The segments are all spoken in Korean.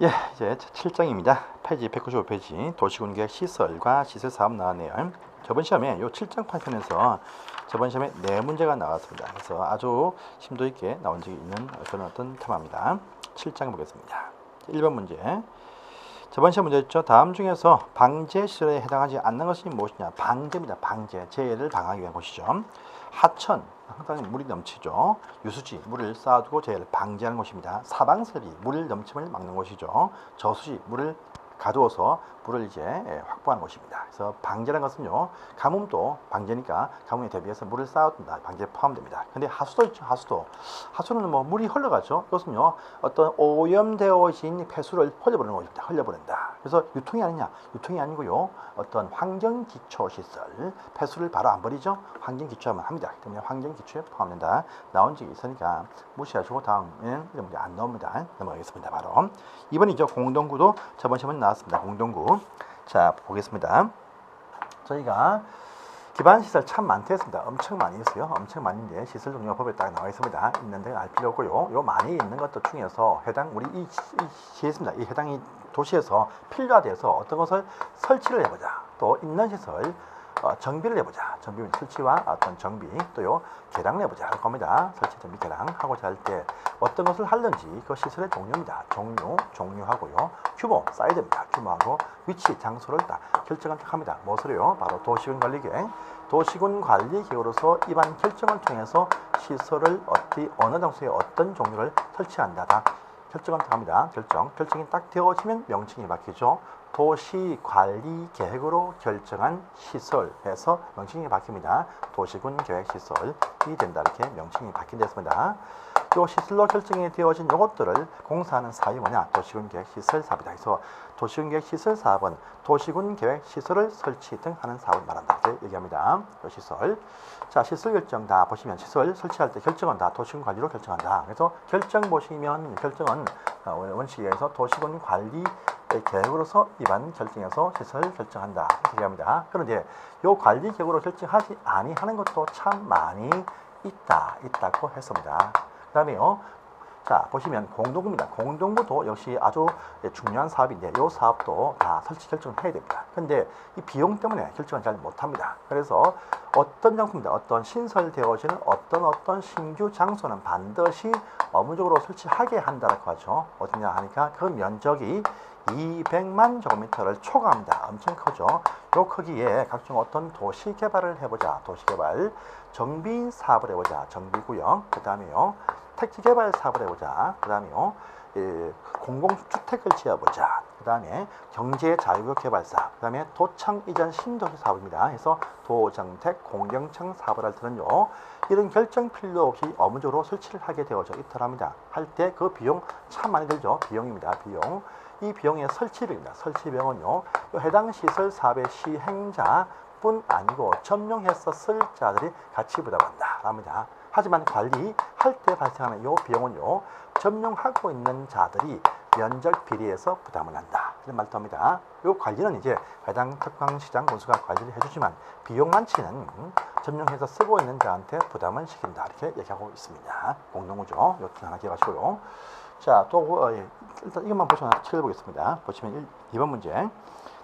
예, 이제 7장입니다. 페이지 195페이지 도시군계획 시설과 시설사업 나왔네요. 저번 시험에 요 7장 판편에서 저번 시험에 4문제가 나왔습니다. 그래서 아주 심도 있게 나온 적이 있는 그런 어떤 테마입니다. 7장 보겠습니다. 1번 문제. 저번 시험 문제였죠. 다음 중에서 방제 시설에 해당하지 않는 것이 무엇이냐? 방제입니다. 방제. 재해를 방하기 위한 것이죠. 하천, 상당히 물이 넘치죠. 유수지, 물을 쌓아두고 재해를 방지하는 것입니다. 사방설이 물 넘침을 막는 것이죠. 저수지, 물을 가두어서 물을 이제 확보하는 것입니다. 그래서 방제라는 것은요, 가뭄도 방제니까 가뭄에 대비해서 물을 쌓아둔다. 방제에 포함됩니다. 근데 하수도 있죠. 하수도. 하수는 뭐 물이 흘러가죠. 이것은요, 어떤 오염되어진 폐수를 흘려보내는 것입니다. 흘려보낸다. 그래서 유통이 아니냐? 유통이 아니고요, 어떤 환경기초시설, 폐수를 바로 안 버리죠. 환경기초만 합니다. 그렇기 때문에 환경기초에 포함된다. 나온 적이 있으니까 무시하시고 다음엔 이런 문제 안 나옵니다. 넘어가겠습니다. 바로 2번이죠. 공동구도 저번 시험에 나왔습니다. 공동구. 자, 보겠습니다. 저희가 기반시설 참 많다 했습니다. 엄청 많이 있어요. 엄청 많은데 시설 종류가 법에 딱 나와 있습니다. 있는데 알 필요 없고요. 요 많이 있는 것들 중에서 해당 우리 이 시했습니다. 이 해당이 도시에서 필요화돼서 어떤 것을 설치를 해보자. 또 있는 시설 정비를 해보자. 정비 설치와 어떤 정비 또요 개량을 해보자 할 겁니다. 설치 정비 개량 하고자 할 때 어떤 것을 하는지 그 시설의 종류입니다. 종류하고요 규모 사이즈입니다. 규모하고 위치 장소를 딱 결정을 합니다. 무엇을요? 바로 도시군 관리계획. 도시군 관리계획으로서 이반 결정을 통해서 시설을 어느 장소에 어떤 종류를 설치한다. 다 결정을 합니다. 결정이 딱 되어지면 명칭이 바뀌죠. 도시관리계획으로 결정한 시설에서 명칭이 바뀝니다. 도시군 계획시설이 된다. 이렇게 명칭이 바뀐댔습니다. 이 시설로 결정이 되어진 이것들을 공사하는 사업이 뭐냐? 도시군 계획시설 사업이다. 그래서 도시군 계획시설 사업은 도시군 계획시설을 설치 등 하는 사업을 말한다. 이렇게 얘기합니다. 이 시설. 자, 시설 결정 다 보시면 시설 설치할 때 결정은 다 도시군 관리로 결정한다. 그래서 결정 보시면 결정은 원칙에 의해서 도시군 관리 계획으로서 이반 결정해서 시설 결정한다. 이렇게 얘기합니다. 그런데 이 관리 계획으로 결정하지 아니하는 것도 참 많이 있다고 했습니다. 그 다음에요. 자, 보시면 공동구입니다. 공동구도 역시 아주 중요한 사업인데 이 사업도 다 설치 결정을 해야 됩니다. 근데 이 비용 때문에 결정을 잘 못합니다. 그래서 어떤 장소입니다. 어떤 신설되어지는 어떤 신규 장소는 반드시 업무적으로 설치하게 한다고 하죠. 어디냐 하니까 그 면적이 200만 제곱미터를 초과합니다. 엄청 크죠. 요 크기에 각종 어떤 도시 개발을 해보자. 도시 개발, 정비 사업을 해보자. 정비구역. 그 다음에요. 택지 개발 사업을 해보자. 그 다음에요. 공공주택을 지어보자. 그 다음에 경제자유구역 개발 사업. 그 다음에 도청 이전 신도시 사업입니다. 그래서 도정택, 공경청 사업을 할 때는요. 이런 결정 필요 없이 업무적으로 설치를 하게 되어져 있더랍니다. 할 때 그 비용 참 많이 들죠. 비용입니다. 비용. 이 비용의 설치비입니다. 설치비용은요. 해당 시설 사업의 시행자뿐 아니고 점용해서 쓸 자들이 같이 부담한다. 합니다. 하지만 관리할 때 발생하는 이 비용은요. 점용하고 있는 자들이 면적 비례해서 부담을 한다. 이런 말도 합니다. 이 관리는 이제 해당 특광시장 군수가 관리를 해주지만 비용 많지는 점용해서 쓰고 있는 자한테 부담을 시킨다. 이렇게 얘기하고 있습니다. 공동구조. 이것도 하나 기억하시고요. 자, 또 일단 이것만 보시면 찾아보겠습니다. 보시면 2번 문제.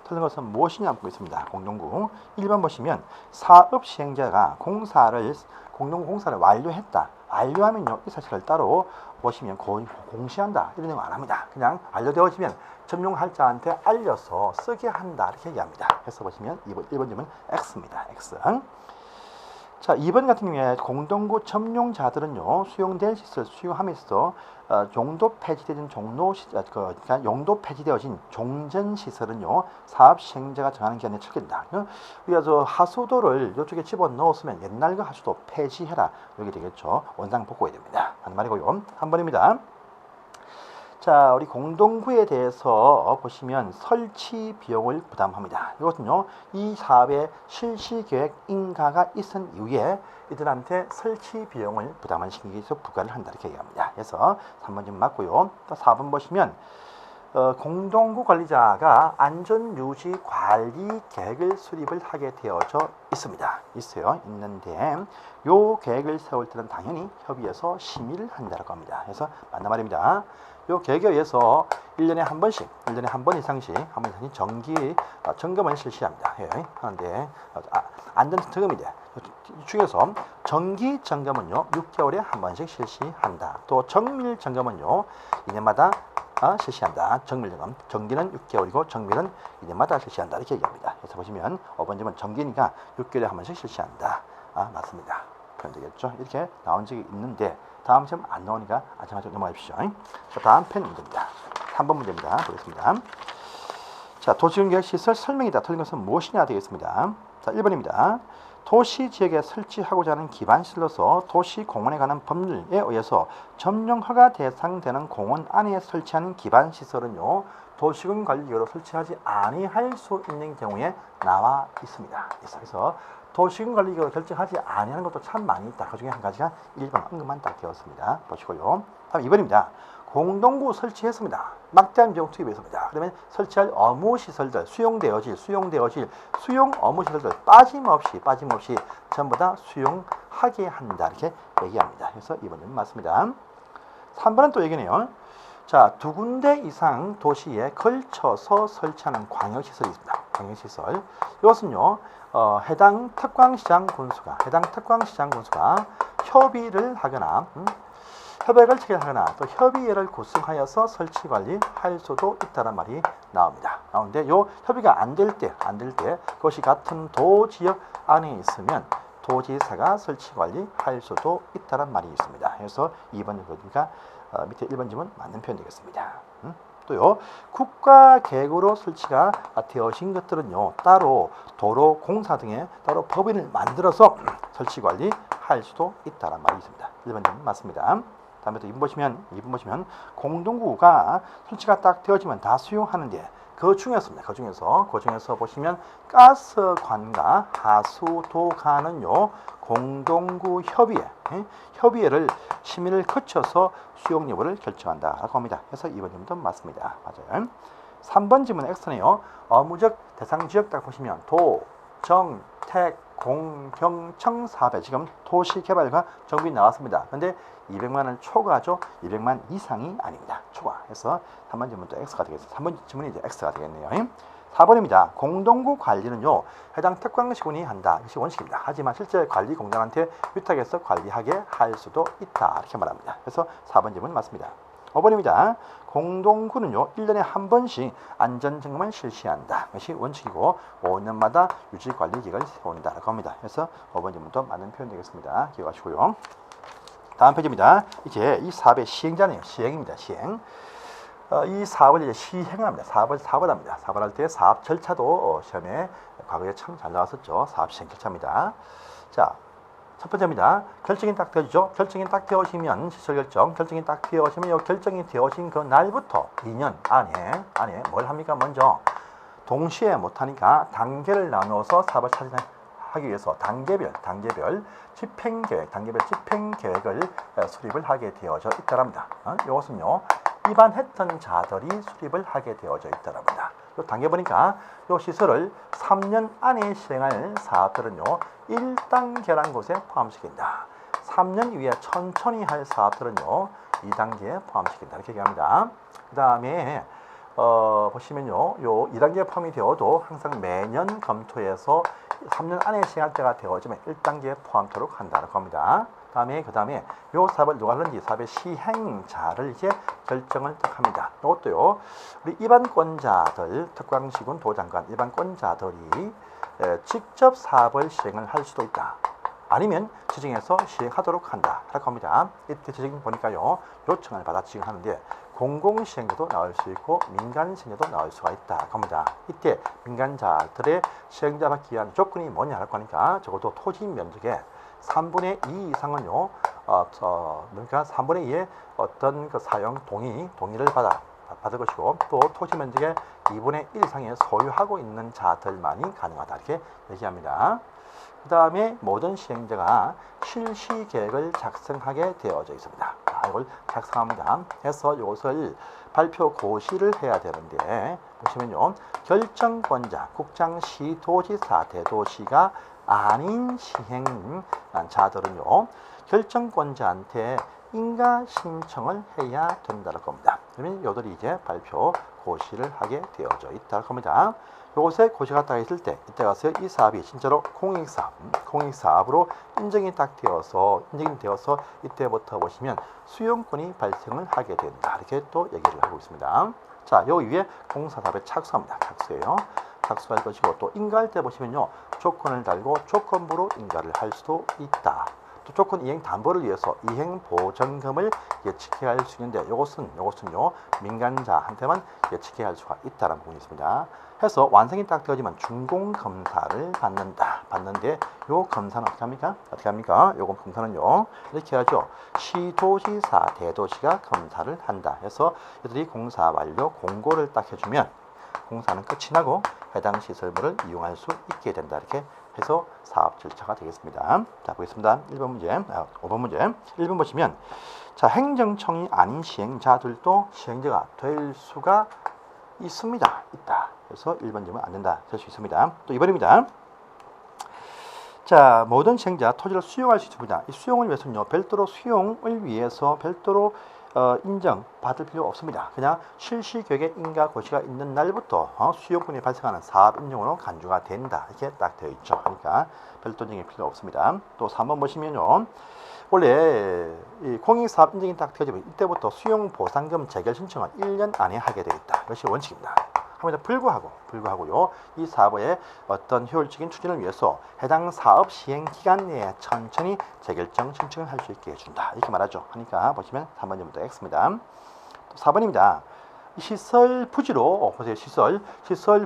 틀린 것은 무엇이냐 묻고 있습니다. 공동구. 1번 보시면 사업 시행자가 공동공사를 완료했다. 완료하면요, 이 사실을 따로 보시면 공시한다. 이런 내용 안 합니다. 그냥 완료되어지면 점용할 자한테 알려서 쓰게 한다. 이렇게 얘기합니다. 그래서 보시면 1번 질문 X입니다. X. 자, 2번 같은 경우에 공동구 점용자들은요, 수용된 시설 수용함에서 용도 폐지되어진 그러니까 용도 폐지되어진 종전 시설은요, 사업 시행자가 정하는 기한에 처리된다. 우리가 하수도를 이쪽에 집어 넣었으면 옛날 그 하수도 폐지해라. 이렇게 되겠죠. 원상 복구해야 됩니다. 하는 말이고요. 한 번입니다. 자, 우리 공동구에 대해서 보시면 설치 비용을 부담합니다. 이것은요, 이 사업의 실시 계획 인가가 있은 이후에 이들한테 설치 비용을 부담을 시키기 위해서 부과를 한다. 이렇게 얘기합니다. 그래서 3번 좀 맞고요. 또 4번 보시면 공동구 관리자가 안전유지 관리 계획을 수립을 하게 되어져 있습니다. 있는데 요 계획을 세울 때는 당연히 협의해서 심의를 한다고 합니다. 그래서 맞는 말입니다. 요 계획에 의해서 1년에 한 번씩, 1년에 한 번 이상씩 정기 점검을 실시합니다. 하는데 안전 점검인데 이 중에서 정기 점검은요 6개월에 한 번씩 실시한다. 또 정밀 점검은요 2년마다 실시한다. 정밀 점검. 정기는 6개월이고 정밀은 2년마다 실시한다. 이렇게 얘기합니다. 그래서 보시면 5번지면 정기니까 6개월에 한 번씩 실시한다. 맞습니다. 그럼 되겠죠? 이렇게 나온 적이 있는데 다음 시험 안 나오니까 아차마차 넘어가십시오. 자, 다음 편 문제입니다. 3번 문제입니다. 보겠습니다. 자, 도시공개시설 설명이다. 틀린 것은 무엇이냐 되겠습니다. 자, 1번입니다. 도시 지역에 설치하고자 하는 기반시설로서 도시공원에 관한 법률에 의해서 점용허가 대상되는 공원 안에 설치하는 기반시설은요 도시군 관리계획으로 설치하지 아니할 수 있는 경우에 나와 있습니다. 그래서 도시군 관리계획으로 결정하지 아니하는 것도 참 많이 있다. 그 중에 한 가지가 1번 언급만 딱 되었습니다. 보시고요. 다음 2번입니다. 공동구 설치했습니다. 막대한 비용 투입했습니다. 그러면 설치할 업무시설들, 수용 업무시설들 빠짐없이 전부 다 수용하게 한다. 이렇게 얘기합니다. 그래서 2번은 맞습니다. 3번은 또 얘기네요. 자, 2군데 이상 도시에 걸쳐서 설치하는 광역시설이 있습니다. 광역시설. 이것은요, 해당 특광시장 군수가 협의를 하거나, 협약을 체결하거나 또 협의회를 구성하여서 설치 관리할 수도 있다는 말이 나옵니다. 나오는데 요 협의가 안 될 때 그것이 같은 도 지역 안에 있으면 도지사가 설치 관리할 수도 있다는 말이 있습니다. 그래서 2번 거니까 밑에 1번 지문 맞는 표현 되겠습니다. 또요 국가 계획으로 설치가 되어진 것들은요 따로 도로 공사 등에 따로 법인을 만들어서 설치 관리할 수도 있다는 말이 있습니다. 1번 지문 맞습니다. 다음에 또 2번 보시면 공동구가 설치가 딱 되어지면 다 수용하는데 그 중에서 보시면 가스관과 하수도관은요 공동구 협의회를 심의를 거쳐서 수용 여부를 결정한다라고 합니다. 그래서 2번 질문도 맞습니다. 맞아요. 3번 질문 X네요. 업무적 대상 지역 딱 보시면 도, 정, 택, 공, 경, 청, 사배 지금 도시개발과 정비 나왔습니다. 그런데 200만 원 초과죠. 200만 이상이 아닙니다. 초과. 그래서 3번 질문도 X가 되겠습니다. 3번 질문이 이제 X가 되겠네요. 4번입니다. 공동구 관리는요. 해당 특광시군이 한다. 이것이 원칙입니다. 하지만 실제 관리 공장한테 위탁해서 관리하게 할 수도 있다. 이렇게 말합니다. 그래서 4번 질문 맞습니다. 5번입니다. 공동구는요 1년에 한 번씩 안전점검을 실시한다. 이것이 원칙이고 5년마다 유지관리계획을 세운다라고 합니다. 그래서 5번 질문도 맞는 표현 되겠습니다. 기억하시고요. 다음 페이지입니다. 이제 이 사업의 시행자네요. 시행입니다. 시행. 이 사업을 이제 시행을 합니다. 사업을 합니다. 사업을 할 때 사업 절차도 시험에 과거에 참 잘 나왔었죠. 사업 시행 절차입니다. 자, 첫 번째입니다. 결정이 딱 되어지죠. 결정이 딱 되어지면 시설 결정이 딱 되어지면 이 결정이 되어진 그 날부터 2년 안에 뭘 합니까? 먼저 동시에 못하니까 단계를 나누어서 사업을 하기 위해서 단계별 집행계획을 수립을 하게 되어져 있다랍니다. 이것은요 입안했던 자들이 수립을 하게 되어져 있다랍니다. 요 단계 보니까 요 시설을 3년 안에 시행할 사업들은요 1단계라는 곳에 포함시킨다. 3년 이후에 천천히 할 사업들은요 2단계에 포함시킨다. 이렇게 얘기합니다. 그 다음에 보시면요 요 2단계에 포함이 되어도 항상 매년 검토해서 3년 안에 시행할 때가 되어지면 1단계에 포함토록 한다고 합니다. 그 다음에 요 사업을 누가 하는지 사업의 시행자를 이제 결정을 합니다. 이것도요 우리 일반권자들 특광시군 도장관 일반권자들이 직접 사업을 시행을 할 수도 있다. 아니면 지정해서 시행하도록 한다라고 합니다. 이때 지정 보니까요 요청을 받아 지정하는데 공공시행자도 나올 수 있고 민간시행자도 나올 수가 있다고 합니다. 이때 민간자들의 시행자 받기 위한 조건이 뭐냐라고 하니까 적어도 토지 면적의 3분의 2 이상은요, 그러니까 3분의 2의 어떤 그 사용 동의를 받을 것이고, 또 토지 면적의 2분의 1 이상의 소유하고 있는 자들만이 가능하다. 이렇게 얘기합니다. 그 다음에 모든 시행자가 실시 계획을 작성하게 되어져 있습니다. 이걸 작성합니다. 해서 이것을 발표 고시를 해야 되는데 보시면요, 결정권자 국장시도지사 대도시가 아닌 시행자들은요 결정권자한테 인가 신청을 해야 된다는 겁니다. 그러면 이들이 이제 발표 고시를 하게 되어져 있다는 겁니다. 요것에 고시가 딱 있을 때 이때 가서 이 사업이 진짜로 공익사업으로 인정이 되어서 이때부터 보시면 수용권이 발생을 하게 된다. 이렇게 또 얘기를 하고 있습니다. 자, 요 위에 공사사업에 착수합니다. 착수예요. 착수할 것이고 또 인가할 때 보시면요, 조건을 달고 조건부로 인가를 할 수도 있다. 또 조건 이행 담보를 위해서 이행 보전금을 예측해야 할 수 있는데 요것은요 민간자한테만 예측해야 할 수가 있다는 부분이 있습니다. 해서 완성이 딱 되어지면 준공 검사를 받는데 요 검사는 어떻게 합니까? 요거 검사는요 이렇게 하죠. 시도지사 대도시가 검사를 한다. 해서 이들이 공사 완료 공고를 딱 해주면 공사는 끝이 나고 해당 시설물을 이용할 수 있게 된다. 이렇게 해서 사업 절차가 되겠습니다. 자, 보겠습니다. 5번 문제. 1번 보시면 자, 행정청이 아닌 시행자들도 시행자가 될 수가 있다. 그래서 1번 질문 안 된다. 될 수 있습니다. 또 2번입니다. 자, 모든 시행자 토지를 수용할 수 있습니다. 이 수용을 위해서는요, 수용을 위해서 별도로 인정 받을 필요 없습니다. 그냥 실시계획에 인가 고시가 있는 날부터 수용권이 발생하는 사업 인정으로 간주가 된다. 이렇게 딱 되어 있죠. 그러니까 별도 인정이 필요 없습니다. 또 3번 보시면요, 원래 이 공익사업 인정이 딱 되어지면 이때부터 수용보상금 재결 신청을 1년 안에 하게 되어 있다. 이것이 원칙입니다. 함에도 불구하고요, 이 사업의 어떤 효율적인 추진을 위해서 해당 사업 시행 기간 내에 천천히 재결정 신청을 할 수 있게 해준다. 이렇게 말하죠. 그러니까 보시면 3번부터 X입니다. 또 4번입니다. 시설 부지로 보세요. 시설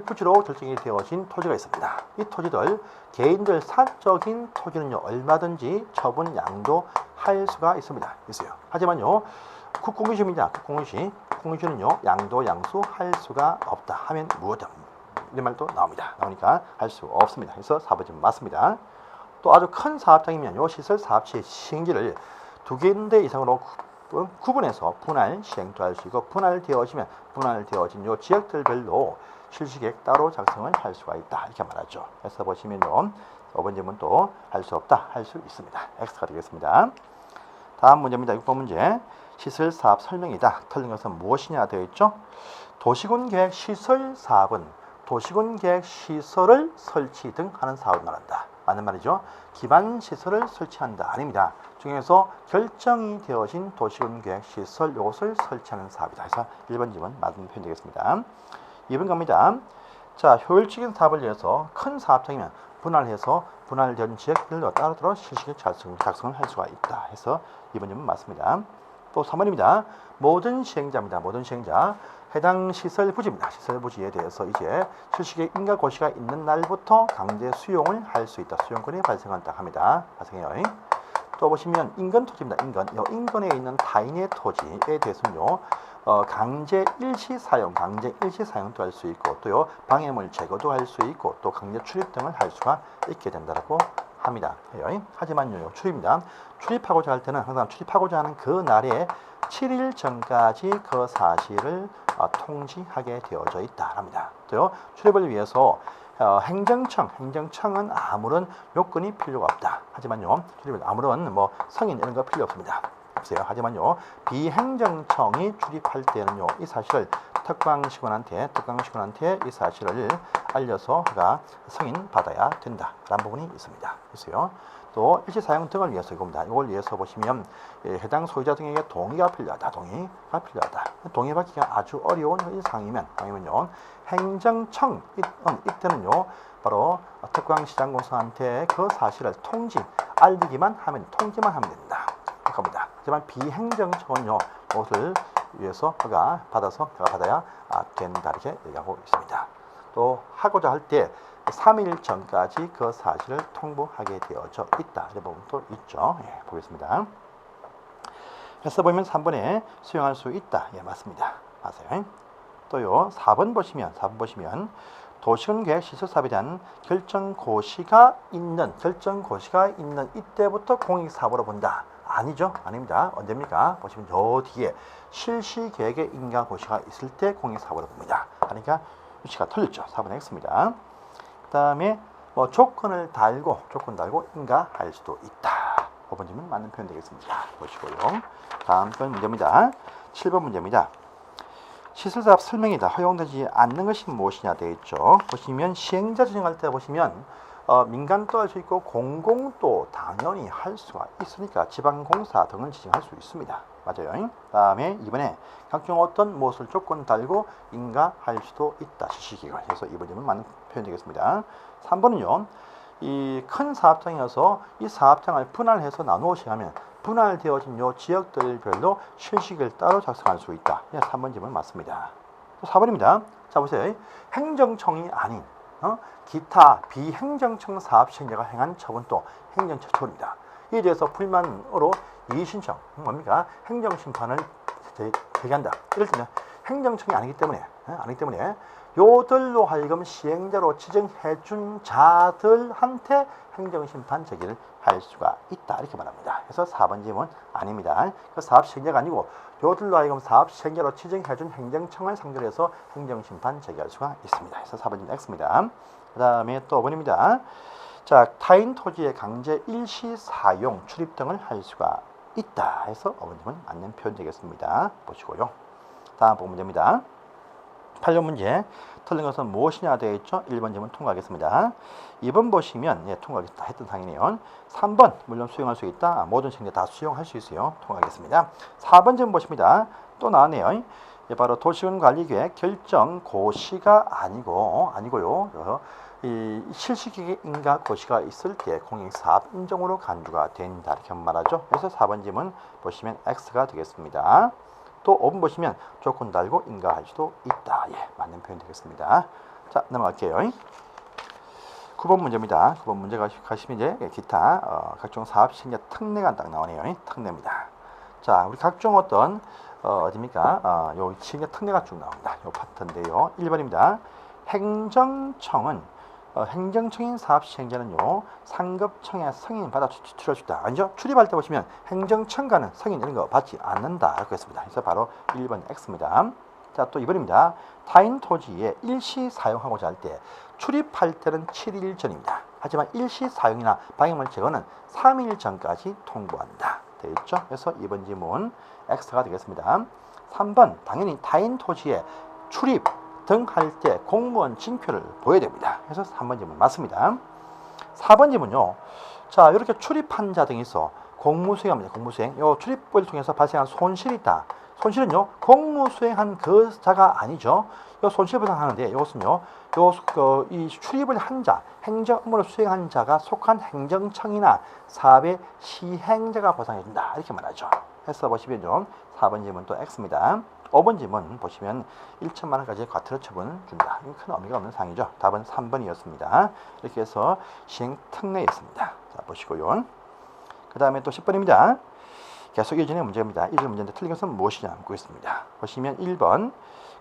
부지로 결정이 되어진 토지가 있습니다. 이 토지들 개인들 사적인 토지는요 얼마든지 처분 양도할 수가 있어요. 하지만요 국공유지입니다. 국공유지는요 양도 양수할 수가 없다 하면 무엇이다 이런 말도 나오니까 할 수 없습니다. 그래서 4번이 맞습니다. 또 아주 큰 사업장이면 요 시설 사업체의 시행지를 2군데 이상으로 구분해서 분할 시행도 할 수 있고 분할되어진 요 지역들별로 실시계획 따로 작성을 할 수가 있다. 이렇게 말하죠. 그래서 보시면요 5번 질문 또 할 수 없다, 할 수 있습니다. X가 되겠습니다. 다음 문제입니다. 6번 문제. 시설 사업 설명이다. 틀린 것은 무엇이냐 되어 있죠. 도시군 계획 시설 사업은 도시군 계획 시설을 설치 등 하는 사업을 말한다. 맞는 말이죠. 기반 시설을 설치한다. 아닙니다. 중에서 결정이 되어진 도시군 계획 시설 이것을 설치하는 사업이다. 그래서 1번 질문 맞는 표현 되겠습니다. 2번 갑니다. 자, 효율적인 사업을 위해서 큰 사업장이면 분할된 지역별로 따로 실시계획 작성을 할 수가 있다. 해서 2번 질문 맞습니다. 또 3번입니다. 모든 시행자입니다. 모든 시행자. 해당 시설 부지입니다. 시설 부지에 대해서 이제 실시계획 인가 고시가 있는 날부터 강제 수용을 할 수 있다. 수용권이 발생한다 합니다. 발생해요. 또 보시면 인근 토지입니다. 인근에 있는 타인의 토지에 대해서는요. 강제 일시 사용도 할 수 있고 또요 방해물 제거도 할 수 있고 또 강제 출입 등을 할 수가 있게 된다고 합니다. 하지만요 출입입니다. 출입하고자 할 때는 항상 출입하고자 하는 그 날에 7일 전까지 그 사실을 통지하게 되어져 있다 합니다. 또요 출입을 위해서 행정청은 아무런 요건이 필요가 없다. 하지만요 출입은 아무런 성인 이런 거 필요 없습니다. 하지만요 비행정청이 출입할 때는요 이 사실을 특광시군한테 이 사실을 알려서 그가 승인 받아야 된다라는 부분이 있습니다. 그래서요 또 일시 사용 등을 위해서 이겁니다. 이걸 위해서 보시면 해당 소유자 등에게 동의가 필요하다. 동의받기가 아주 어려운 상황이면요 행정청 이때는요 바로 특광시장공사한테 그 사실을 통지만 하면 된다. 겁니다. 하지만 비행정청은요 그것을 위해서 그가 받아야 된다 이렇게 얘기하고 있습니다. 또 하고자 할 때 3일 전까지 그 사실을 통보하게 되어져 있다. 이런 부분도 있죠. 보겠습니다. 그래서 보면 3번에 수용할 수 있다. 맞습니다. 맞아요. 또요 4번 보시면 도시군계획시설 사업에 대한 결정고시가 있는 이때부터 공익사업으로 본다. 아니죠. 아닙니다. 언제입니까? 보시면 요 뒤에 실시계획의 인가고시가 있을 때 공익사업으로 봅니다. 그러니까 위치가 틀렸죠. 4번 X입니다. 그 다음에 뭐 조건 달고 인가할 수도 있다. 5번 질문 맞는 표현 되겠습니다. 보시고요. 다음 건 문제입니다. 7번 문제입니다. 시설사업 설명이다. 허용되지 않는 것이 무엇이냐 되어 있죠. 보시면 시행자 지정할 때 보시면 민간도 할 수 있고 공공도 당연히 할 수가 있으니까 지방공사 등을 지정할 수 있습니다. 맞아요. 다음에 이번에 각종 어떤 무엇을 조건 달고 인가할 수도 있다. 실시기관. 그래서 이번 질문 맞는 표현 되겠습니다. 3번은요. 이 큰 사업장이어서 이 사업장을 분할해서 나누어서 하면 분할되어진 요 지역들별로 실시기를 따로 작성할 수 있다. 3번 질문 맞습니다. 또 4번입니다. 자 보세요. 행정청이 아닌 기타 비행정청 사업 시행자가 행한 처분도 행정처 처분입니다. 이에 대해서 불만으로 이의신청 뭡니까? 행정심판을 제기한다. 이럴 때는 행정청이 아니기 때문에 요들로 하여금 시행자로 지정해준 자들한테 행정심판 제기를 할 수가 있다. 이렇게 말합니다. 그래서 4번 질문 아닙니다. 그 사업 시행자가 아니고 요들로 하여금 사업 시행자로 지정해준 행정청을 상대로 해서 행정심판 제기할 수가 있습니다. 그래서 4번 질문 X입니다. 그 다음에 또 5번입니다. 자, 타인 토지의 강제 일시 사용, 출입 등을 할 수가 있다. 해서 5번 질문 맞는 표현 되겠습니다. 보시고요. 다음 문제입니다. 8번 문제. 틀린 것은 무엇이냐 되어 있죠? 1번 질문 통과하겠습니다. 2번 보시면 통과하겠다 했던 상이네요. 3번 물론 수용할 수 있다. 모든 시행자 다 수용할 수 있어요. 통과하겠습니다. 4번 질문 보십니다. 또 나왔네요. 바로 도시군관리계획 결정 고시가 아니고요. 이 실시기획 인가 고시가 있을 때 공익사업 인정으로 간주가 된다. 이렇게 말하죠. 그래서 4번 질문 보시면 X가 되겠습니다. 또 5번 보시면 조건 달고 인가할 수도 있다. 맞는 표현 되겠습니다. 자, 넘어갈게요. 9번 문제입니다. 9번 문제 가시면 이제 기타 각종 사업 시행자 특례가 딱 나오네요. 특례입니다. 자, 우리 각종 어떤 어디입니까? 요 시행자 특례가 쭉 나옵니다. 요 파트인데요. 1번입니다. 행정청은 행정청인 사업 시행자는요 상급청의 승인 받아 출입할 수 있다. 아니죠? 출입할 때 보시면 행정청과는 승인 이런 거 받지 않는다. 이렇게 했습니다. 그래서 바로 1번 X입니다. 자, 또 2번입니다. 타인 토지에 일시 사용하고자 할 때 출입할 때는 7일 전입니다. 하지만 일시 사용이나 방해물 제거는 3일 전까지 통보한다. 되어 있죠? 그래서 2번 질문 X가 되겠습니다. 3번 당연히 타인 토지에 출입 등 할 때 공무원 징표를 보여야 됩니다. 그래서 3번 질문 맞습니다. 4번 질문요. 자, 이렇게 출입한 자 등이 있어. 공무수행합니다. 공무수행. 요 출입을 통해서 발생한 손실이 있다. 손실은요. 공무수행한 그 자가 아니죠. 요 손실 보상하는데 이것은요. 이 출입을 한 자, 행정 업무를 수행한 자가 속한 행정청이나 사업의 시행자가 보상해 준다. 이렇게 말하죠. 해서 보시면요. 4번 질문 또 X입니다. 5번 질문 보시면 1천만 원까지 과태료 처분 준다. 이거 큰 의미가 없는 사항이죠. 답은 3번이었습니다. 이렇게 해서 시행 특례였습니다. 자, 보시고요. 그 다음에 또 10번입니다. 계속 이전의 문제입니다. 이전 문제인데 틀린 것은 무엇이냐 묻고 있습니다. 보시면 1번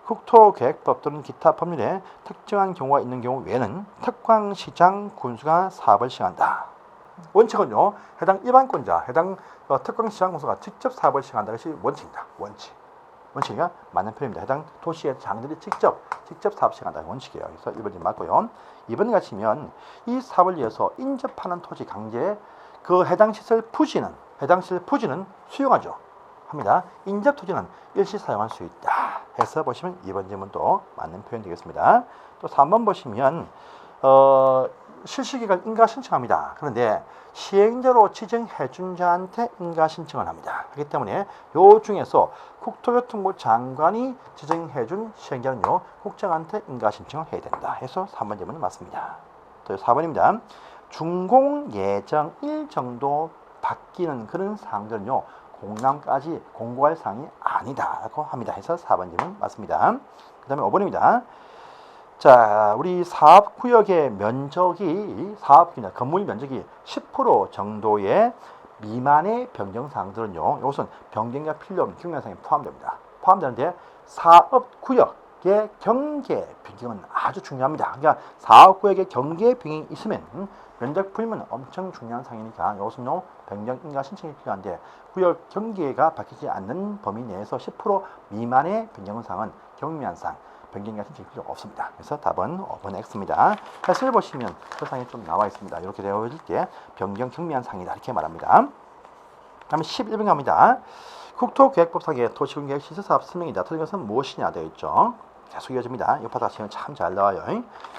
국토계획법 또는 기타 법률에 특정한 경우가 있는 경우 외에는 특광시장 군수가 사업을 시행한다. 원칙은요. 해당 일반권자, 해당 특광시장 군수가 직접 사업을 시행한다. 것이 원칙입니다. 원칙이 맞는 표현입니다. 해당 도시의 장들이 직접 사업 시행한다는 원칙이에요. 그래서 1번이 맞고요. 2번 같이면 이 사업을 위해서 인접하는 토지 강제 그 해당 시설 부지는 수용하죠. 합니다. 인접 토지는 일시 사용할 수 있다. 해서 보시면 2번 질문도 맞는 표현 되겠습니다. 또 3번 보시면 실시기간 인가 신청합니다. 그런데 시행자로 지정해준 자한테 인가 신청을 합니다. 그렇기 때문에 요 중에서 국토교통부 장관이 지정해준 시행자는요 국장한테 인가 신청을 해야 된다. 해서 3번 질문이 맞습니다. 또 4번입니다. 준공 예정일 정도 바뀌는 그런 사항들은요 공람까지 공고할 사항이 아니다라고 합니다. 해서 4번 질문 맞습니다. 그 다음에 5번입니다. 자, 우리 사업구역의 면적이 건물 면적이 10% 정도의 미만의 변경사항들은요 이것은 변경과 필요없는 경영사항이 포함됩니다. 포함되는데 사업구역 구역의 경계 변경은 아주 중요합니다. 그러니까 사업구역의 경계 변경이 있으면 면적 불문은 엄청 중요한 상이니까 이것은요 변경 인가 신청이 필요한데 구역 경계가 바뀌지 않는 범위 내에서 10% 미만의 변경 사항은 경미한 사항 변경 인가 신청이 필요 없습니다. 그래서 답은 5번 X입니다. 해설 보시면 그 사항이 좀 나와 있습니다. 이렇게 되어 있을 때 변경 경미한 사항이다 이렇게 말합니다. 다음에 11번 갑니다. 국토계획법상의 도시군계획 시설사업 설명이다. 틀린 것은 무엇이냐 되어 있죠. 계속 이어집니다. 이 파트 하시면 참 잘 나와요.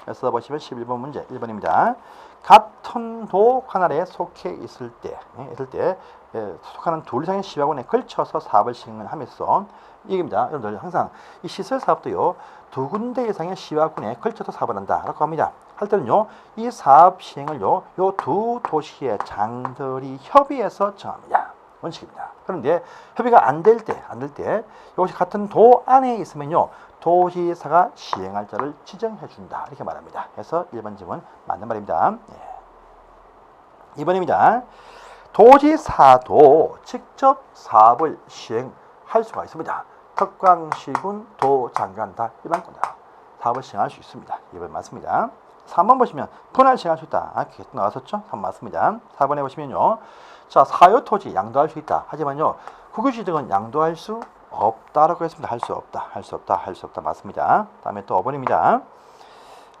그래서 보시면 11번 문제 1번입니다. 같은 도 관할에 속해 있을 때 속하는 둘 이상의 시화군에 걸쳐서 사업을 시행하면서 얘기입니다. 여러분들 항상 이 시설 사업도요 두 군데 이상의 시화군에 걸쳐서 사업을 한다라고 합니다. 할 때는요 이 사업 시행을요 요 두 도시의 장들이 협의해서 정합니다. 원칙입니다. 그런데 협의가 안 될 때 이것이 같은 도 안에 있으면요 도지사가 시행할 자를 지정해 준다 이렇게 말합니다. 그래서 1번 질문 맞는 말입니다. 2번입니다. 도지사도 직접 사업을 시행할 수가 있습니다. 특광시군 도장관 다 일반권자 사업을 시행할 수 있습니다. 2번 맞습니다. 3번 보시면 분할 시행할 수 있다. 계속 나왔었죠? 3번 맞습니다. 4번에 보시면요. 자, 사유 토지 양도할 수 있다. 하지만요. 국유지 등은 양도할 수 없다라고 했습니다. 할 수 없다. 맞습니다. 다음에 또 5번입니다.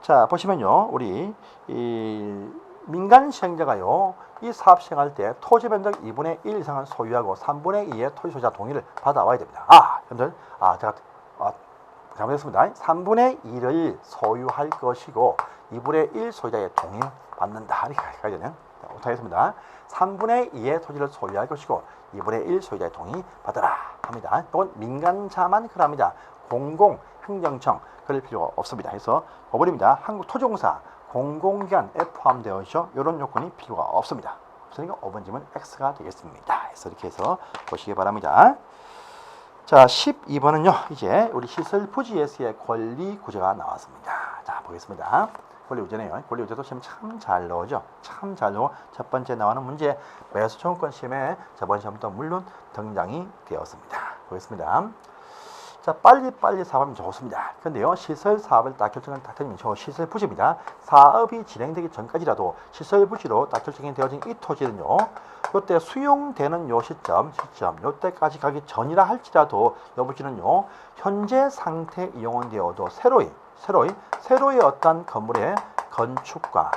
자, 보시면요. 우리 이 민간 시행자가요. 이 사업 시행할 때 토지 면적 2분의 1 이상을 소유하고 3분의 2의 토지 소유자 동의를 받아와야 됩니다. 여러분들, 제가 잘못했습니다. 3분의 1을 소유할 것이고 2분의 1 소유자의 동의 받는다. 이렇게 가야 되는. 못하겠습니다. 3분의 2의 토지를 소유할 것이고 2분의 1 소유자의 동의 받으라 합니다. 이건 민간자만 그럽니다. 공공행정청 그럴 필요가 없습니다. 그래서 5번입니다. 한국토지공사 공공기관에 포함되어 있죠. 이런 요건이 필요가 없습니다. 없으니까 5번 질문 X가 되겠습니다. 그래서 이렇게 해서 보시기 바랍니다. 자, 12번은요. 이제 우리 시설 부지에서의 권리 구제가 나왔습니다. 자, 보겠습니다. 권리 구제네요. 권리 구제도 시험 참 잘 나오죠. 참 잘 나오고 첫 번째 나오는 문제 매수 청구권 시험에 저번 시험부터 물론 등장이 되었습니다. 보겠습니다. 자, 빨리 사업하면 좋습니다. 그런데요, 시설 사업을 딱 결정한 딱 되면 저 시설 부지입니다. 사업이 진행되기 전까지라도 시설 부지로 딱 결정이 되어진 이 토지는요, 요때 수용되는 요 시점, 요때까지 가기 전이라 할지라도 요 부지는요, 현재 상태 이용은 되어도 새로이 어떤 건물의 건축과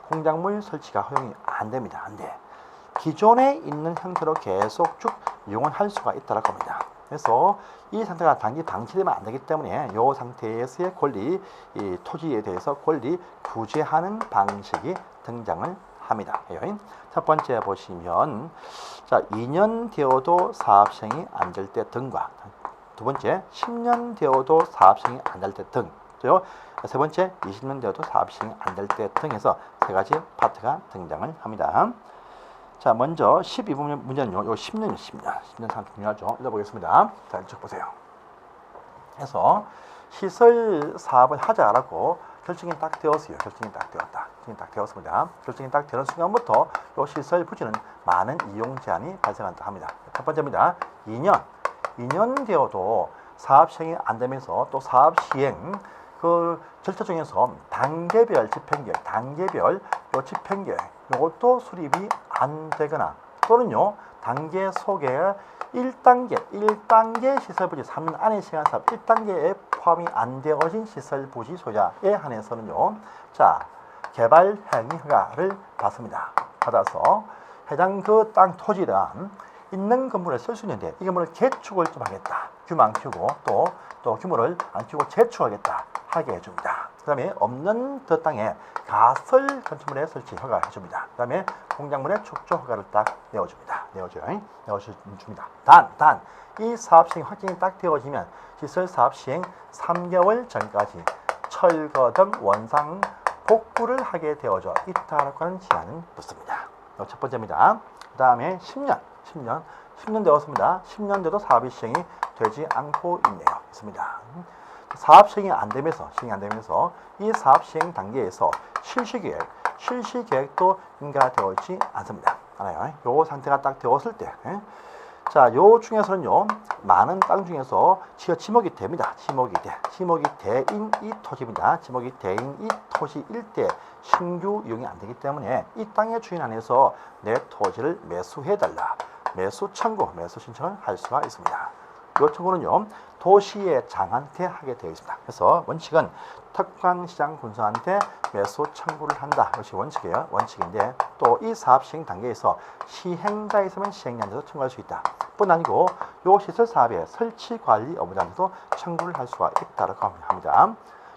공작물 설치가 허용이 안 됩니다. 안 돼. 기존에 있는 형태로 계속 쭉 이용을 할 수가 있다라고 합니다. 그래서 이 상태가 단기 방치되면 안 되기 때문에 이 상태에서의 권리, 이 토지에 대해서 권리 구제하는 방식이 등장을 합니다. 첫 번째 보시면 자 2년 되어도 사업 시행이 안 될 때 등과 두 번째 10년 되어도 사업 시행이 안 될 때 등, 세 번째 20년 되어도 사업 시행이 안 될 때 등해서 세 가지 파트가 등장을 합니다. 자, 먼저 12번 문제는요. 요 10년 참 중요하죠. 읽어보겠습니다. 자, 이쪽 보세요. 그래서 시설 사업을 하자라고 결정이 딱 되었어요. 결정이 딱 되었습니다. 결정이 딱 되는 순간부터 요 시설 부지는 많은 이용 제한이 발생한다 합니다. 첫 번째입니다. 2년 되어도 사업 시행이 안 되면서 또 사업 시행 그 절차 중에서 단계별 이것도 수립이 안 되거나 또는요 단계 속에 1단계 시설부지 3년 안에 시행한 사업 1단계에 포함이 안 되어진 시설부지 소유자에 한해서는요 자 개발 행위 허가를 받아서 해당 그 땅 토지랑 있는 건물을 쓸 수 있는데 이 건물을 재축을 좀 하겠다. 규모 안 키우고 또 규모를 안 키우고 재축하겠다 하게 해줍니다. 그 다음에 없는 그 땅에 가설 건축물의 설치 허가 해줍니다. 그 다음에 공작물의 축조 허가를 딱 내어줍니다. 단 이 사업 시행 확정이 딱 되어지면 시설 사업 시행 3개월 전까지 철거 등 원상 복구를 하게 되어져 있다라고 하는 제한은 붙습니다. 첫 번째입니다. 그 다음에 10년 되었습니다. 10년 돼도 사업이 시행이 되지 않고 있습니다. 사업 시행이 안 되면서 이 사업 시행 단계에서 실시계획도 인가되어 있지 않습니다. 요 상태가 딱 되었을 때 자, 요 중에서는요, 많은 땅 중에서 지목이 됩니다. 지목이 대인 이 토지입니다. 지목이 대인 이 토지일 때 신규 이용이 안 되기 때문에 이 땅의 주인 안에서 내 토지를 매수해달라. 매수 청구, 매수 신청을 할 수가 있습니다. 이 청구는요, 도시의 장한테 하게 되어 있습니다. 그래서 원칙은 특광시장 군수한테 매수 청구를 한다. 이것이 원칙이에요. 원칙인데 또 이 사업 시행 단계에서 시행자 있으면 시행자한테도 청구할 수 있다. 뿐 아니고 요 시설 사업의 설치 관리 업무자한테도 청구를 할 수가 있다고 합니다.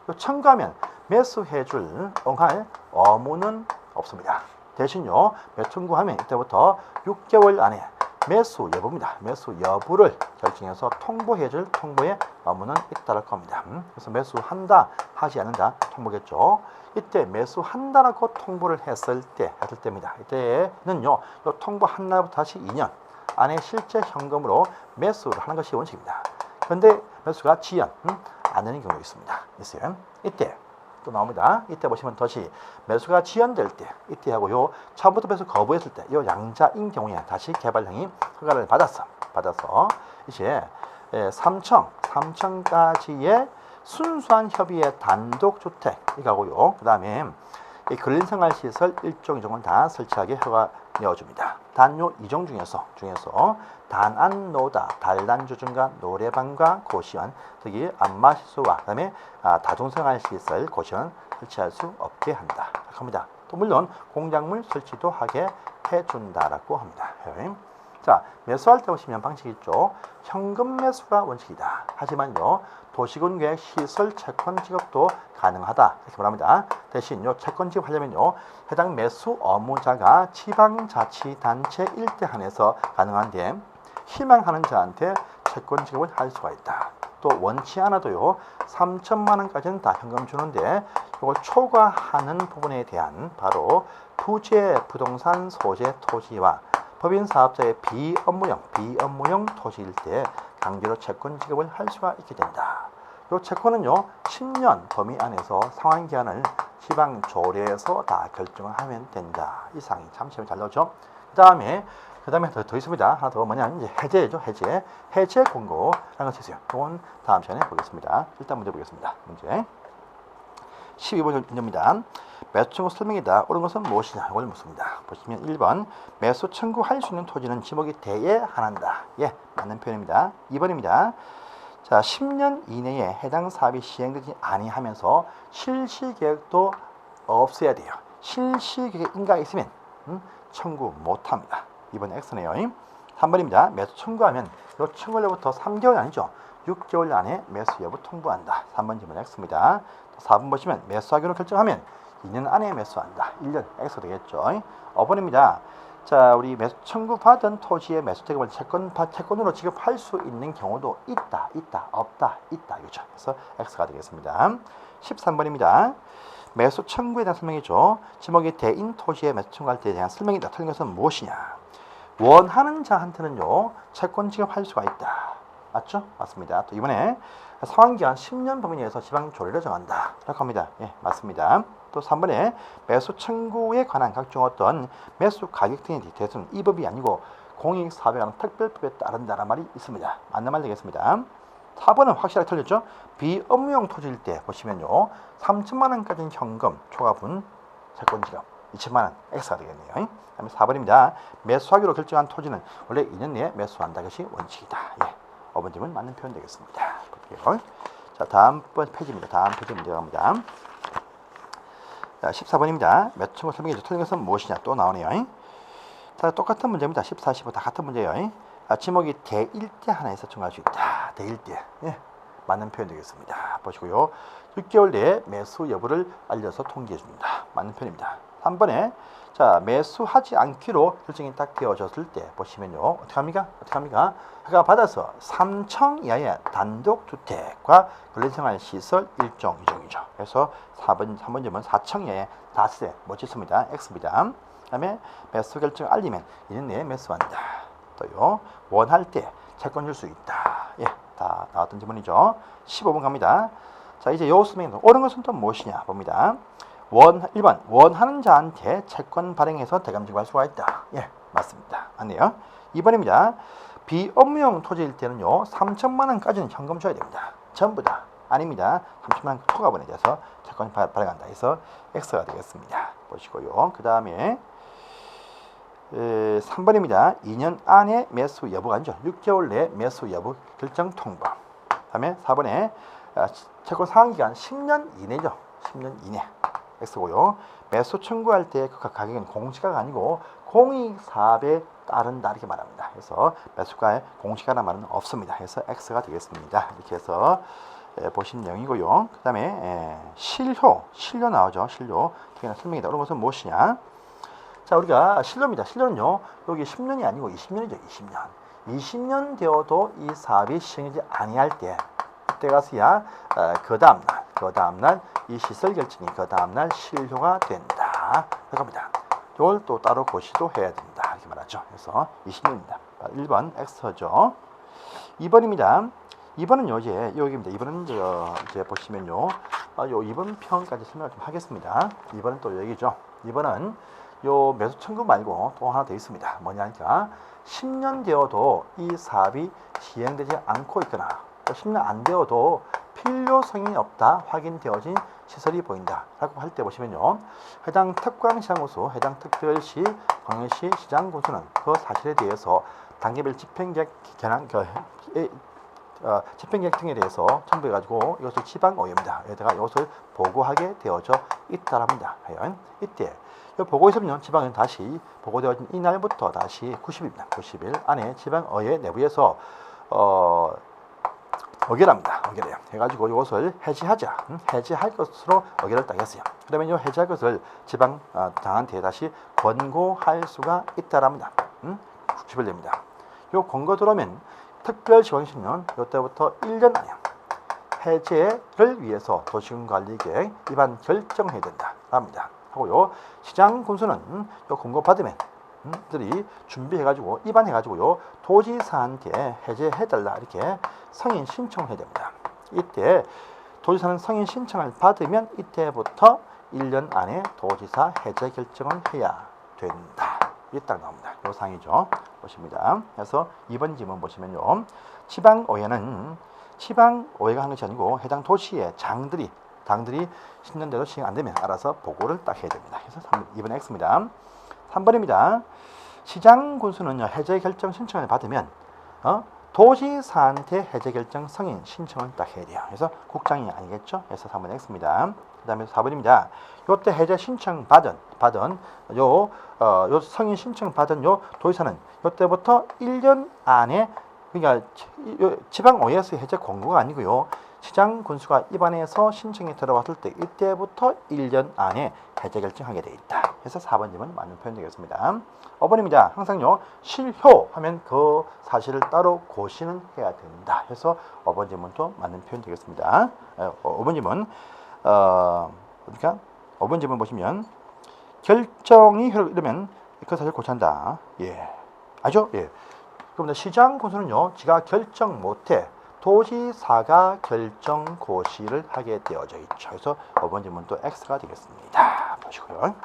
요 청구하면 매수해줄 응할 의무는 없습니다. 대신요, 매수 청구하면 이때부터 6개월 안에 매수 여부입니다. 매수 여부를 결정해서 통보해줄 통보의 의무는 있다라고 합니다. 그래서 매수한다, 하지 않는다, 통보겠죠. 이때 매수한다라고 통보를 했을 때입니다. 이때는요, 요 통보한 날부터 다시 2년 안에 실제 현금으로 매수를 하는 것이 원칙입니다. 그런데 매수가 지연, 안 되는 경우가 있습니다. 있어요. 이때 또 나옵니다. 이때 보시면 다시 매수가 지연될 때, 이때 하고 요 처음부터 매수 거부했을 때, 요 양자인 경우에 다시 개발량이 허가를 받아서 이제 3층까지의 순수한 협의의 단독주택 이거고요. 그 다음에 이 근린생활시설 1종 2종은 다 설치하게 허가 내어줍니다. 단요 2종 중에서 단안노다, 단란주중과 노래방과 고시원, 특히 안마시설과 그 다음에 다중생활시설 고시원 설치할 수 없게 한다. 합니다. 또 물론 공작물 설치도 하게 해준다라고 합니다. 자, 매수할 때 보시면 방식이 있죠. 현금 매수가 원칙이다. 하지만요, 도시군계획 시설 채권 지급도 가능하다. 이렇게 말합니다. 대신 요 채권 지급하려면요, 해당 매수 의무자가 지방자치단체 일대 한해서 가능한데 희망하는 자한테 채권 지급을 할 수가 있다. 또 원치 않아도요, 3천만 원까지는 다 현금 주는데 이걸 초과하는 부분에 대한 바로 부재 부동산 소재 토지와 법인 사업자의 비업무용 토지일 때 강제로 채권 지급을 할 수가 있게 된다. 이 채권은요, 10년 범위 안에서 상환 기한을 지방 조례에서 다 결정을 하면 된다. 이 사항이 참 잘 나오죠. 그 다음에 더 있습니다. 하나 더 뭐냐, 이제 해제죠. 해제 공고라는 것이 있어요. 이건 다음 시간에 보겠습니다. 일단 문제 보겠습니다. 문제 12번 문제입니다. 매수 청구 설명이다. 옳은 것은 무엇이냐? 이걸 묻습니다. 보시면 1번 매수 청구할 수 있는 토지는 지목이 돼야 한다. 예, 맞는 표현입니다. 2번입니다. 자, 10년 이내에 해당 사업이 시행되지 아니하면서 실시계획도 없어야 돼요. 실시계획인가 있으면 청구 못합니다. 2번 X네요. 3번입니다. 매수 청구하면 이 청구일로부터 3개월 아니죠. 6개월 안에 매수 여부 통보한다. 3번 질문 X입니다. 4번 보시면 매수하기로 결정하면 2년 안에 매수한다. 1년 X가 되겠죠. 5번입니다. 자, 우리 매수 청구받은 토지의 매수 대금을 채권으로 지급할 수 있는 경우도 있다, 없다, 이거죠. 그래서 X가 되겠습니다. 13번입니다. 매수 청구에 대한 설명이죠. 지목이 대인 토지의 매수 청구할 때에 대한 설명이다. 틀린 것은 무엇이냐? 원하는 자한테는요, 채권 지급할 수가 있다. 맞죠? 맞습니다. 또 이번에 상환기한 10년 범위 내에서 지방 조례를 정한다. 라고 합니다. 예, 맞습니다. 또 3번에 매수 청구에 관한 각종 어떤 매수 가격 등에 대해서는 이 법이 아니고 공익사업에 관한 특별법에 따른다는 말이 있습니다. 맞는 말 되겠습니다. 4번은 확실하게 틀렸죠? 비업무용 토지일 때 보시면요, 3천만 원까지는 현금 초과분 채권 지급, 2천만 원 X가 되겠네요. 다음에 4번입니다. 매수하기로 결정한 토지는 원래 2년 내에 매수한다. 것이 원칙이다. 예. 5번 질문 맞는 표현 되겠습니다. 볼게요. 자, 다음 페이지입니다. 다음 페이지 문제 갑니다. 자, 14번입니다. 매수 청구 설명이 틀린 것은 무엇이냐? 또 나오네요. 자, 똑같은 문제입니다. 14, 15 다 같은 문제예요. 지목이 대일대 하나에서 청구할 수 있다. 대일대. 예. 맞는 표현 되겠습니다. 보시고요. 6개월 내에 매수 여부를 알려서 통지해 줍니다. 맞는 표현입니다. 3번에 자, 매수하지 않기로 결정이 딱 되어졌을 때 보시면요. 어떻게 합니까? 허가 받아서 3층 이하의 단독주택과 근린생활시설 1종 2종이죠. 그래서 3번 질문 4층 이하의 다세 멋있습니다. X입니다. 그 다음에 매수 결정 알리면 2년 내에 매수한다. 또요. 원할 때 채권 줄 수 있다. 예, 다 나왔던 질문이죠. 15번 갑니다. 자, 이제 요 수명이 옳은 것은 또 무엇이냐 봅니다. 1번 원하는 자한테 채권 발행해서 대감 지급할 수가 있다. 예, 맞습니다. 맞네요. 2번입니다. 비업무용 토지일 때는요 3천만 원까지는 현금 줘야 됩니다. 전부 다 아닙니다. 3천만 원 초과분에 대해서 채권이 발행한다 해서 X가 되겠습니다. 보시고요. 그 다음에 3번입니다. 2년 안에 매수 여부가 아니죠. 6개월 내 매수 여부 결정 통보. 그 다음에 4번에 채권 상환기간 10년 이내죠. 10년 이내 X고요. 매수 청구할 때 그 가격은 공시가가 아니고 공익사업에 따른다 이렇게 말합니다. 그래서 매수가에 공시가라는 말은 없습니다. 그래서 X가 되겠습니다. 이렇게 해서 보신 내용이고요. 그 다음에 실효 나오죠. 실효 설명이다. 그런 것은 무엇이냐? 자, 우리가 실효입니다. 실효는요 여기 10년이 아니고 20년이죠. 20년 되어도 이 사업이 시행되지 아니할 때 그때 가서야 그 다음날 이 시설 결정이 그 다음날 실효가 된다. 그겁니다. 이걸 또 따로 고시도 해야 된다. 이렇게 말하죠. 그래서 20년입니다. 1번 X죠. 2번입니다. 2번은요, 이제 여기입니다. 2번은 이제 보시면요, 요 2번 편까지 설명을 좀 하겠습니다. 2번은 또 여기죠. 2번은 요 매수 청구 말고 또 하나 더 있습니다. 뭐냐니까 10년 되어도 이 사업이 시행되지 않고 있거나 또 10년 안 되어도 필요성이 없다 확인되어진 시설이 보인다 라고 할 때 보시면요, 해당 특광시장구수, 해당 특별시, 광역시 시장군수는 그 사실에 대해서 단계별 집행계획 집행계획 등에 대해서 첨부해가지고 이것을 지방의회입니다. 여기다가 이것을 보고하게 되어져 있다랍니다. 이때 이 보고에서는요, 지방은 다시 보고되어진 이날부터 다시 90일입니다. 90일 안에 지방의회 내부에서 의결합니다. 의결해요. 해가지고 이것을 해지하자. 해지할 것으로 의결을 딱 했어요. 그러면 이 해지할 것을 지방 당한테 다시 권고할 수가 있다랍니다. 90일 됩니다. 이 권고 들어오면 특별시황시는 이때부터 1년 안에 해제를 위해서 도시군관리계획 위반 결정해야 된다. 랍니다. 하고요. 시장군수는 이 권고 받으면 들이 준비해가지고 입안해가지고요 도지사한테 해제해달라 이렇게 성인 신청을 해야 됩니다. 이때 도지사는 성인 신청을 받으면 이때부터 1년 안에 도지사 해제 결정을 해야 된다. 이게 딱 나옵니다. 요 상이죠. 보십니다. 그래서 2번 지문 보시면요, 지방의회는 지방의회가 하는 것이 아니고 해당 도시의 당들이 10년 대로 시행 안 되면 알아서 보고를 딱 해야 됩니다. 그래서 2번 X입니다. 3번입니다. 시장군수는요, 해제 결정 신청을 받으면 도지사한테 해제 결정 승인 신청을 딱 해야 돼요. 그래서 국장이 아니겠죠. 그래서 3번 X입니다. 그 다음에 4번입니다. 요때 해제 신청 받은 요 승인 신청 받은 요 도지사는 요때부터 1년 안에, 그러니까 지방의회에서 해제 권고가 아니고요, 시장군수가 입안해서 신청이 들어왔을 때 이때부터 1년 안에 해제 결정하게 돼 있다. 그래서 4번 지문 맞는 표현 되겠습니다. 5번입니다. 항상요, 실효하면 그 사실을 따로 고시는 해야 된다. 그래서 5번 지문도 맞는 표현 되겠습니다. 5번 지문 그러니까 5번 지문 보시면 결정이 이러면 그 사실 고치한다. 예, 알죠? 예. 그럼 시장군수는요, 지가 결정 못해 도지사가 결정 고시를 하게 되어져 있죠. 그래서 5번 질문도 X가 되겠습니다. 보시고요.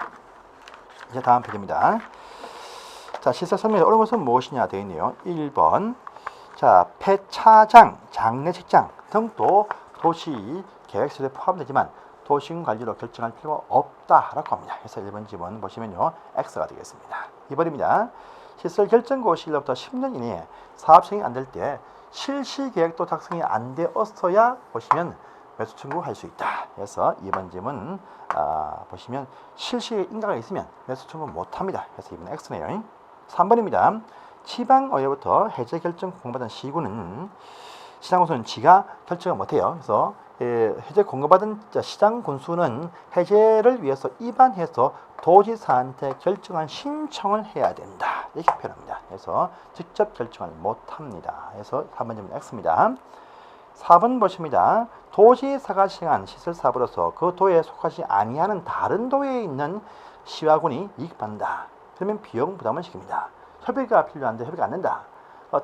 이제 다음 페이지입니다. 자, 시설 설명에 어려운 것은 무엇이냐 되어 있네요. 1번. 자, 폐차장, 장례식장 등도 도시 계획서에 포함되지만 도시군 관리로 결정할 필요가 없다라고 합니다. 그래서 1번 지문 보시면요, X가 되겠습니다. 2번입니다. 시설 결정 고시일로부터 10년 이내에 사업 시행이 안 될 때 실시 계획도 작성이 안 되었어야 보시면 매수 청구할 수 있다. 그래서 2번 질문 보시면 실시에 인가가 있으면 매수 청구 못합니다. 그래서 2번 X네요. 3번입니다. 지방의회부터 해제 결정 공고받은 시군은 시장군수는 지가 결정을 못해요. 그래서 해제 공고받은 시장군수는 해제를 위해서 입안해서 도지사한테 결정한 신청을 해야 된다. 이렇게 표현합니다. 그래서 직접 결정을 못합니다. 그래서 3번 질문 X입니다. 4번 보십니다. 도지사가 시행한 시설사업으로서 그 도에 속하지 아니하는 다른 도에 있는 시와군이 이익받는다. 그러면 비용 부담을 시킵니다. 협의가 필요한데 협의가 안 된다.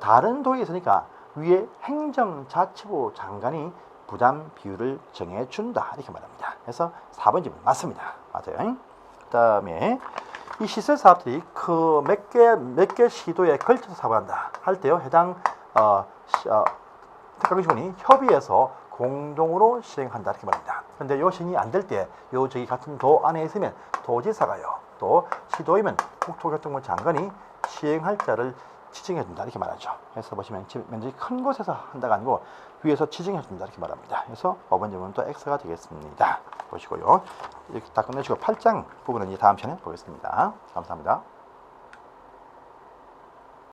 다른 도에 있으니까 위에 행정자치부 장관이 부담 비율을 정해준다. 이렇게 말합니다. 그래서 4번 질문 맞습니다. 맞아요. 그 다음에 이 시설 사업들이 그 몇 개 시도에 걸쳐서 사업한다 할 때요, 해당 특강시군이 협의해서 공동으로 시행한다 이렇게 말합니다. 그런데 요 시행이 안 될 때, 요 저기 같은 도 안에 있으면 도지사가요, 또 시도이면 국토교통부 장관이 시행할 자를 지정해 준다 이렇게 말하죠. 그래서 보시면 면적이 큰 곳에서 한다가 아니고 위에서 지정해 준다 이렇게 말합니다. 그래서 5번 질문은 또 X가 되겠습니다. 보시고요. 이렇게 다 끝내시고 8장 부분은 이제 다음 편에 보겠습니다. 감사합니다.